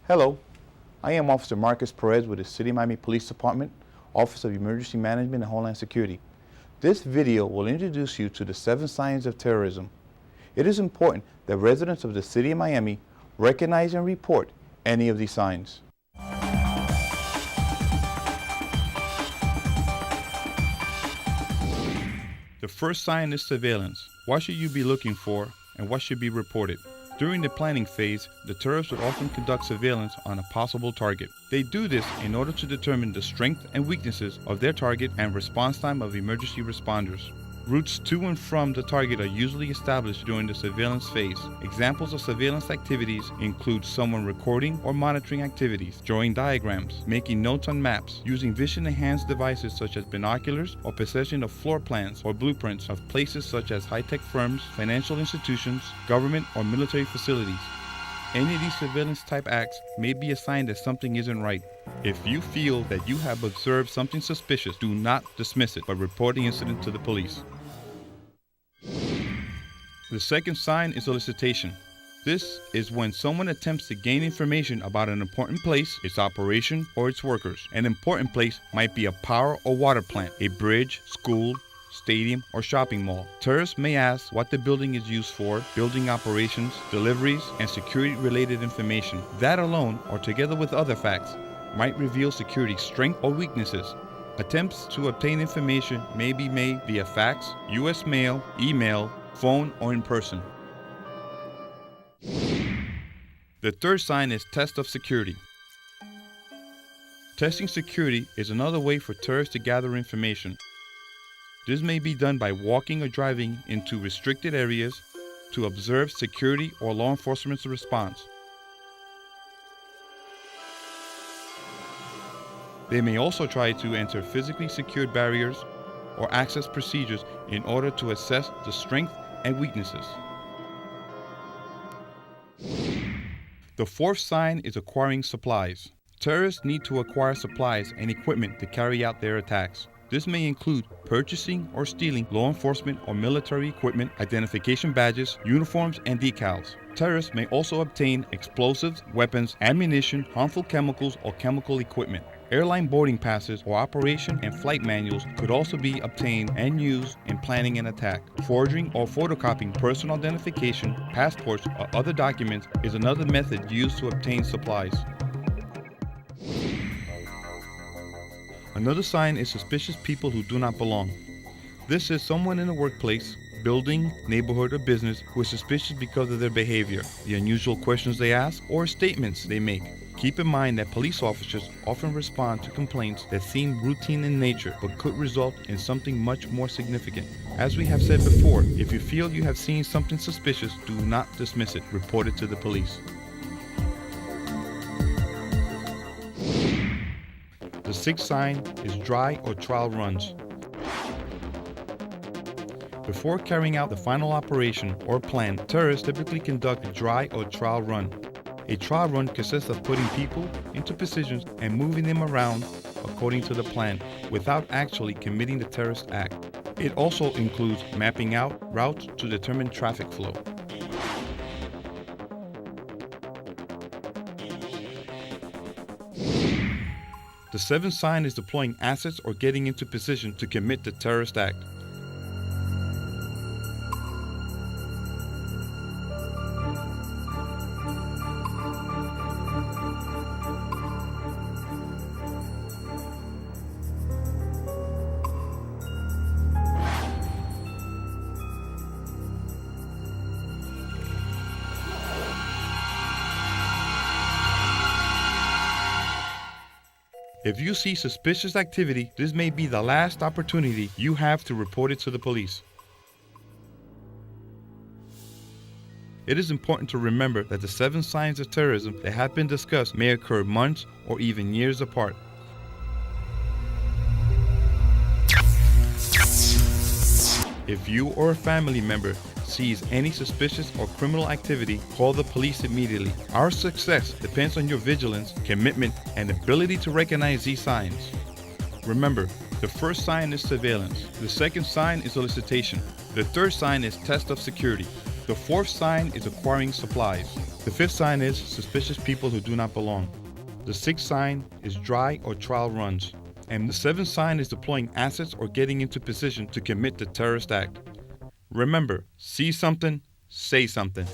Hello, I am Officer Marcus Perez with the City of Miami Police Department, Office of Emergency Management and Homeland Security. This video will introduce you to the 7 signs of terrorism. It is important that residents of the City of Miami recognize and report any of these signs. The first sign is surveillance. What should you be looking for and what should be reported? During the planning phase, the terrorists would often conduct surveillance on a possible target. They do this in order to determine the strength and weaknesses of their target and response time of emergency responders. Routes to and from the target are usually established during the surveillance phase. Examples of surveillance activities include someone recording or monitoring activities, drawing diagrams, making notes on maps, using vision-enhanced devices such as binoculars, or possession of floor plans or blueprints of places such as high-tech firms, financial institutions, government, or military facilities. Any of these surveillance type acts may be a sign that something isn't right. If you feel that you have observed something suspicious, do not dismiss it, but report the incident to the police. The second sign is solicitation. This is when someone attempts to gain information about an important place, its operation, or its workers. An important place might be a power or water plant, a bridge, school, stadium, or shopping mall. Terrorists may ask what the building is used for, building operations, deliveries, and security-related information. That alone, or together with other facts, might reveal security strength or weaknesses. Attempts to obtain information may be made via fax, U.S. mail, email, phone, or in person. The third sign is test of security. Testing security is another way for terrorists to gather information. This may be done by walking or driving into restricted areas to observe security or law enforcement's response. They may also try to enter physically secured barriers or access procedures in order to assess the strength and weaknesses. The fourth sign is acquiring supplies. Terrorists need to acquire supplies and equipment to carry out their attacks. This may include purchasing or stealing law enforcement or military equipment, identification badges, uniforms, and decals. Terrorists may also obtain explosives, weapons, ammunition, harmful chemicals, or chemical equipment. Airline boarding passes or operation and flight manuals could also be obtained and used in planning an attack. Forging or photocopying personal identification, passports, or other documents is another method used to obtain supplies. Another sign is suspicious people who do not belong. This is someone in a workplace, building, neighborhood, or business who is suspicious because of their behavior, the unusual questions they ask, or statements they make. Keep in mind that police officers often respond to complaints that seem routine in nature but could result in something much more significant. As we have said before, if you feel you have seen something suspicious, do not dismiss it. Report it to the police. The sixth sign is dry or trial runs. Before carrying out the final operation or plan, terrorists typically conduct a dry or trial run. A trial run consists of putting people into positions and moving them around according to the plan without actually committing the terrorist act. It also includes mapping out routes to determine traffic flow. The seventh sign is deploying assets or getting into position to commit the terrorist act. If you see suspicious activity, this may be the last opportunity you have to report it to the police. It is important to remember that the 7 signs of terrorism that have been discussed may occur months or even years apart. If you or a family member sees any suspicious or criminal activity, call the police immediately. Our success depends on your vigilance, commitment, and ability to recognize these signs. Remember, the first sign is surveillance. The second sign is solicitation. The third sign is test of security. The fourth sign is acquiring supplies. The fifth sign is suspicious people who do not belong. The sixth sign is dry or trial runs. And the seventh sign is deploying assets or getting into position to commit the terrorist act. Remember, see something, say something.